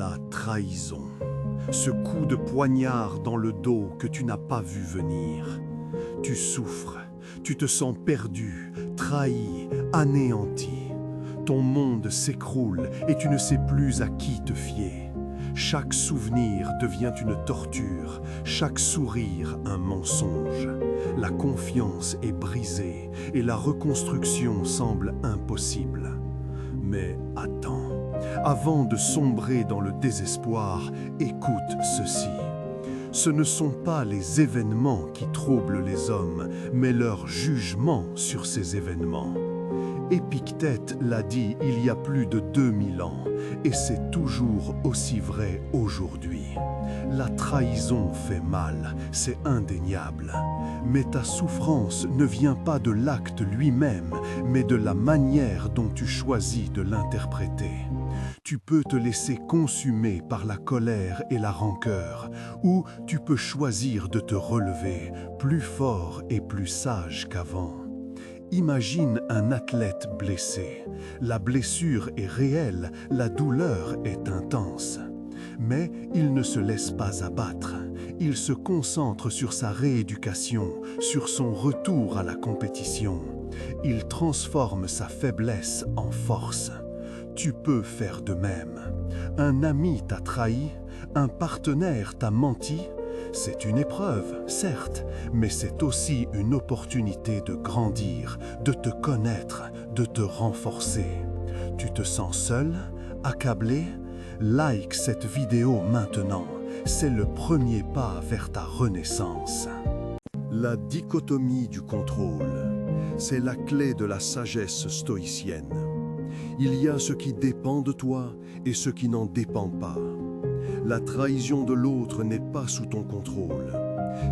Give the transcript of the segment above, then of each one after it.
La trahison. Ce coup de poignard dans le dos que tu n'as pas vu venir. Tu souffres, tu te sens perdu, trahi, anéanti. Ton monde s'écroule et tu ne sais plus à qui te fier. Chaque souvenir devient une torture, chaque sourire un mensonge. La confiance est brisée et la reconstruction semble impossible. Mais attends, avant de sombrer dans le désespoir, écoute ceci. Ce ne sont pas les événements qui troublent les hommes, mais leur jugement sur ces événements. Épictète l'a dit il y a plus de 2000 ans, et c'est toujours aussi vrai aujourd'hui. La trahison fait mal, c'est indéniable. Mais ta souffrance ne vient pas de l'acte lui-même, mais de la manière dont tu choisis de l'interpréter. Tu peux te laisser consumer par la colère et la rancœur, ou tu peux choisir de te relever, plus fort et plus sage qu'avant. Imagine un athlète blessé. La blessure est réelle, la douleur est intense. Mais il ne se laisse pas abattre. Il se concentre sur sa rééducation, sur son retour à la compétition. Il transforme sa faiblesse en force. Tu peux faire de même. Un ami t'a trahi, un partenaire t'a menti. C'est une épreuve, certes, mais c'est aussi une opportunité de grandir, de te connaître, de te renforcer. Tu te sens seul, accablé? Like cette vidéo maintenant. C'est le premier pas vers ta renaissance. La dichotomie du contrôle, c'est la clé de la sagesse stoïcienne. Il y a ce qui dépend de toi et ce qui n'en dépend pas. La trahison de l'autre n'est pas sous ton contrôle.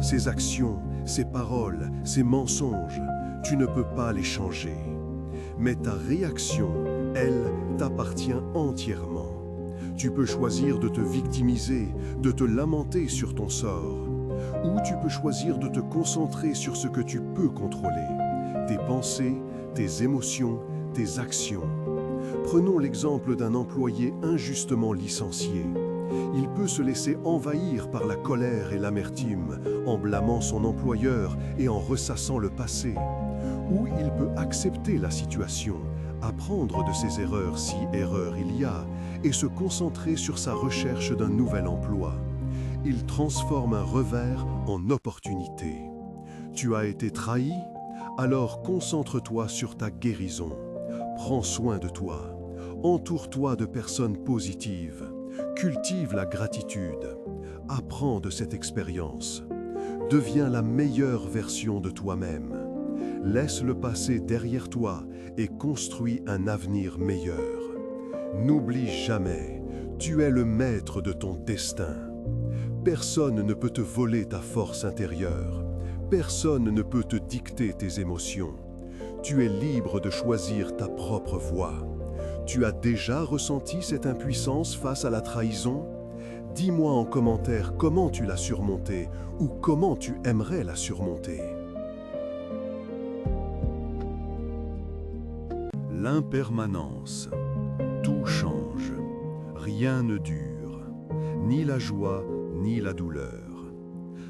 Ses actions, ses paroles, ses mensonges, tu ne peux pas les changer. Mais ta réaction, elle, t'appartient entièrement. Tu peux choisir de te victimiser, de te lamenter sur ton sort. Ou tu peux choisir de te concentrer sur ce que tu peux contrôler. Tes pensées, tes émotions, tes actions. Prenons l'exemple d'un employé injustement licencié. Il peut se laisser envahir par la colère et l'amertume, en blâmant son employeur et en ressassant le passé. Ou il peut accepter la situation, apprendre de ses erreurs si erreur il y a, et se concentrer sur sa recherche d'un nouvel emploi. Il transforme un revers en opportunité. Tu as été trahi? Alors concentre-toi sur ta guérison. Prends soin de toi. Entoure-toi de personnes positives. Cultive la gratitude. Apprends de cette expérience. Deviens la meilleure version de toi-même. Laisse le passé derrière toi et construis un avenir meilleur. N'oublie jamais, tu es le maître de ton destin. Personne ne peut te voler ta force intérieure. Personne ne peut te dicter tes émotions. Tu es libre de choisir ta propre voie. Tu as déjà ressenti cette impuissance face à la trahison? Dis-moi en commentaire comment tu l'as surmontée ou comment tu aimerais la surmonter. L'impermanence. Tout change. Rien ne dure. Ni la joie, ni la douleur.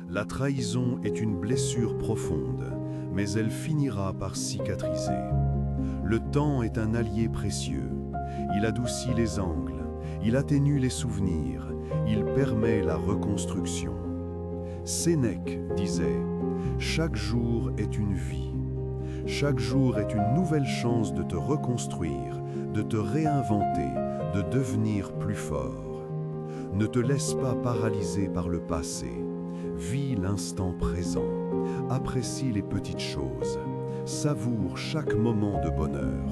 La trahison est une blessure profonde, mais elle finira par cicatriser. Le temps est un allié précieux. Il adoucit les angles, il atténue les souvenirs, il permet la reconstruction. Sénèque disait « Chaque jour est une vie. Chaque jour est une nouvelle chance de te reconstruire, de te réinventer, de devenir plus fort. Ne te laisse pas paralyser par le passé. Vis l'instant présent. Apprécie les petites choses. Savoure chaque moment de bonheur.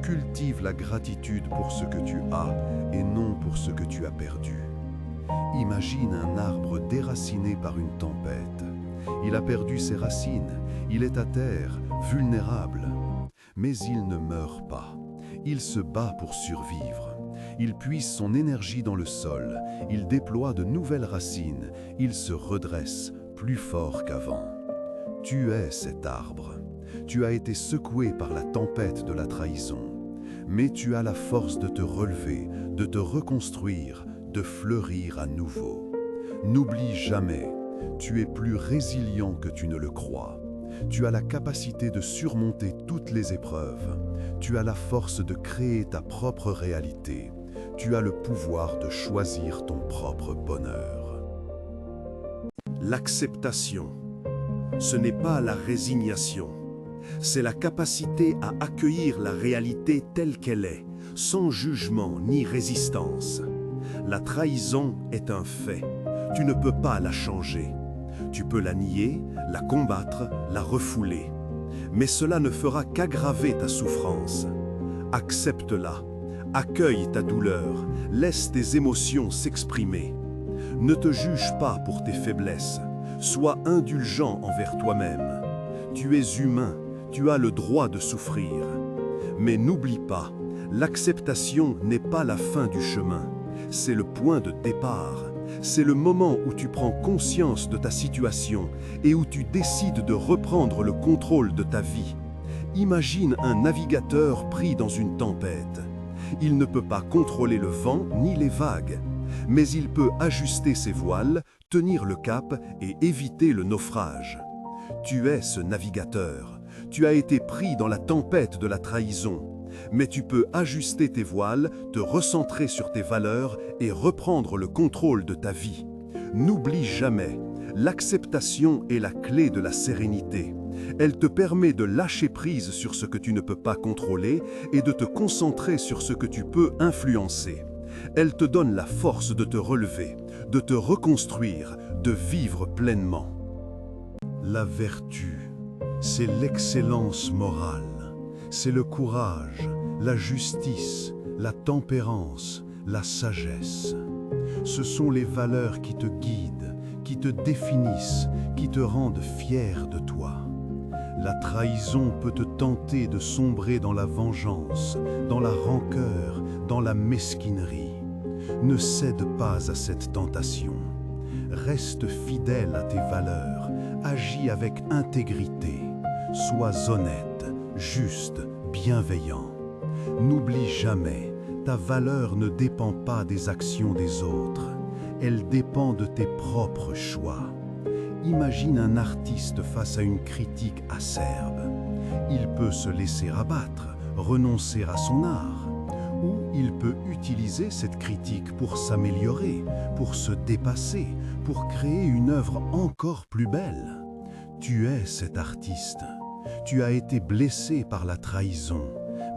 Cultive la gratitude pour ce que tu as et non pour ce que tu as perdu. Imagine un arbre déraciné par une tempête. Il a perdu ses racines, il est à terre, vulnérable. Mais il ne meurt pas. Il se bat pour survivre. Il puise son énergie dans le sol, il déploie de nouvelles racines, il se redresse plus fort qu'avant. Tu es cet arbre. Tu as été secoué par la tempête de la trahison. Mais tu as la force de te relever, de te reconstruire, de fleurir à nouveau. N'oublie jamais, tu es plus résilient que tu ne le crois. Tu as la capacité de surmonter toutes les épreuves. Tu as la force de créer ta propre réalité. Tu as le pouvoir de choisir ton propre bonheur. L'acceptation, ce n'est pas la résignation. C'est la capacité à accueillir la réalité telle qu'elle est, sans jugement ni résistance. La trahison est un fait. Tu ne peux pas la changer. Tu peux la nier, la combattre, la refouler. Mais cela ne fera qu'aggraver ta souffrance. Accepte-la. Accueille ta douleur. Laisse tes émotions s'exprimer. Ne te juge pas pour tes faiblesses. Sois indulgent envers toi-même. Tu es humain. Tu as le droit de souffrir. Mais n'oublie pas, l'acceptation n'est pas la fin du chemin. C'est le point de départ. C'est le moment où tu prends conscience de ta situation et où tu décides de reprendre le contrôle de ta vie. Imagine un navigateur pris dans une tempête. Il ne peut pas contrôler le vent ni les vagues, mais il peut ajuster ses voiles, tenir le cap et éviter le naufrage. Tu es ce navigateur. Tu as été pris dans la tempête de la trahison. Mais tu peux ajuster tes voiles, te recentrer sur tes valeurs et reprendre le contrôle de ta vie. N'oublie jamais, l'acceptation est la clé de la sérénité. Elle te permet de lâcher prise sur ce que tu ne peux pas contrôler et de te concentrer sur ce que tu peux influencer. Elle te donne la force de te relever, de te reconstruire, de vivre pleinement. La vertu, c'est l'excellence morale. C'est le courage, la justice, la tempérance, la sagesse. Ce sont les valeurs qui te guident, qui te définissent, qui te rendent fier de toi. La trahison peut te tenter de sombrer dans la vengeance, dans la rancœur, dans la mesquinerie. Ne cède pas à cette tentation. Reste fidèle à tes valeurs, agis avec intégrité, sois honnête, juste, bienveillant. N'oublie jamais, ta valeur ne dépend pas des actions des autres. Elle dépend de tes propres choix. Imagine un artiste face à une critique acerbe. Il peut se laisser abattre, renoncer à son art. Ou il peut utiliser cette critique pour s'améliorer, pour se dépasser, pour créer une œuvre encore plus belle. Tu es cet artiste. Tu as été blessé par la trahison,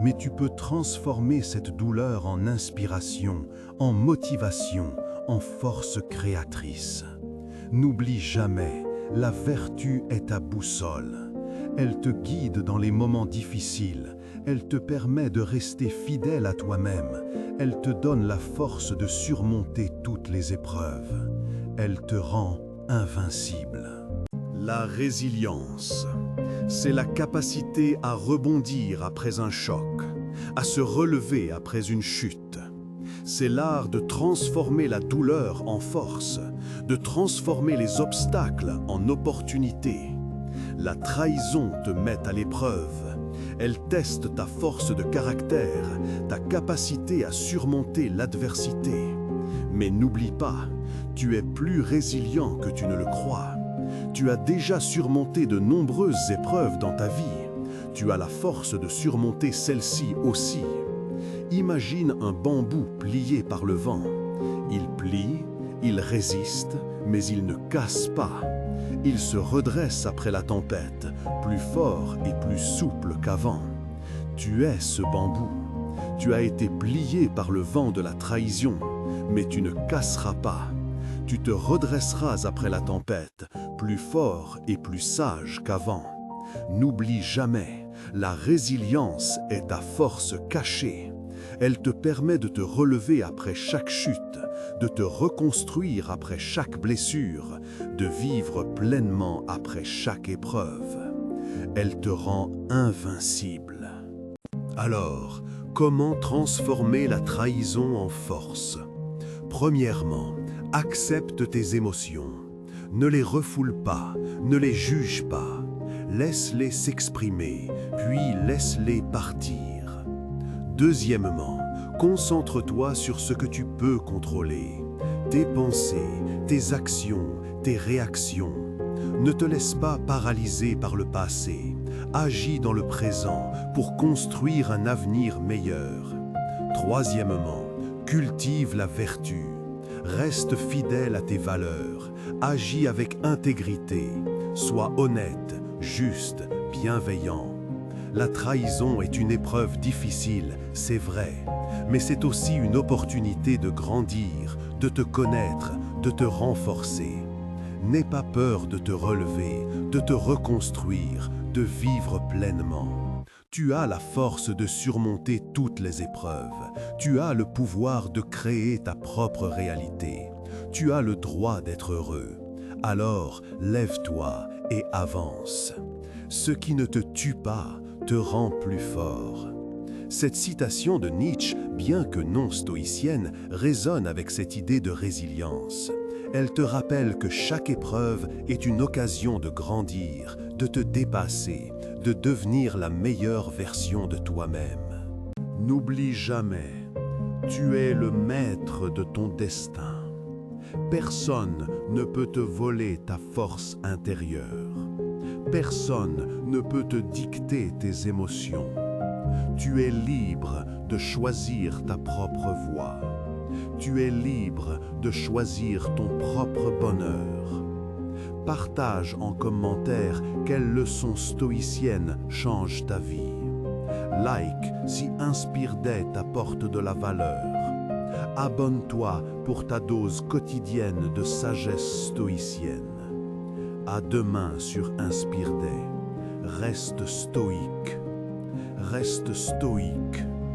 mais tu peux transformer cette douleur en inspiration, en motivation, en force créatrice. N'oublie jamais, la vertu est ta boussole. Elle te guide dans les moments difficiles, elle te permet de rester fidèle à toi-même, elle te donne la force de surmonter toutes les épreuves. Elle te rend invincible. La résilience, c'est la capacité à rebondir après un choc, à se relever après une chute. C'est l'art de transformer la douleur en force, de transformer les obstacles en opportunités. La trahison te met à l'épreuve. Elle teste ta force de caractère, ta capacité à surmonter l'adversité. Mais n'oublie pas, tu es plus résilient que tu ne le crois. Tu as déjà surmonté de nombreuses épreuves dans ta vie. Tu as la force de surmonter celle-ci aussi. Imagine un bambou plié par le vent. Il plie, il résiste, mais il ne casse pas. Il se redresse après la tempête, plus fort et plus souple qu'avant. Tu es ce bambou. Tu as été plié par le vent de la trahison, mais tu ne casseras pas. Tu te redresseras après la tempête, plus fort et plus sage qu'avant. N'oublie jamais, la résilience est ta force cachée. Elle te permet de te relever après chaque chute, de te reconstruire après chaque blessure, de vivre pleinement après chaque épreuve. Elle te rend invincible. Alors, comment transformer la trahison en force? Premièrement, accepte tes émotions. Ne les refoule pas, ne les juge pas. Laisse-les s'exprimer, puis laisse-les partir. Deuxièmement, Concentre-toi sur ce que tu peux contrôler. Tes pensées, tes actions, tes réactions. Ne te laisse pas paralyser par le passé. Agis dans le présent pour construire un avenir meilleur. Troisièmement, cultive la vertu. Reste fidèle à tes valeurs. Agis avec intégrité. Sois honnête, juste, bienveillant. La trahison est une épreuve difficile, c'est vrai, mais c'est aussi une opportunité de grandir, de te connaître, de te renforcer. N'aie pas peur de te relever, de te reconstruire, de vivre pleinement. Tu as la force de surmonter toutes les épreuves. Tu as le pouvoir de créer ta propre réalité. Tu as le droit d'être heureux. Alors, lève-toi et avance. Ce qui ne te tue pas te rend plus fort. Cette citation de Nietzsche, bien que non stoïcienne, résonne avec cette idée de résilience. Elle te rappelle que chaque épreuve est une occasion de grandir, de te dépasser, de devenir la meilleure version de toi-même. N'oublie jamais, tu es le maître de ton destin. Personne ne peut te voler ta force intérieure. Personne ne peut te dicter tes émotions. Tu es libre de choisir ta propre voie. Tu es libre de choisir ton propre bonheur. Partage en commentaire quelle leçon stoïcienne change ta vie. Like si Inspire Day t'apporte de la valeur. Abonne-toi pour ta dose quotidienne de sagesse stoïcienne. À demain sur Inspire Day. Reste stoïque. Reste stoïque.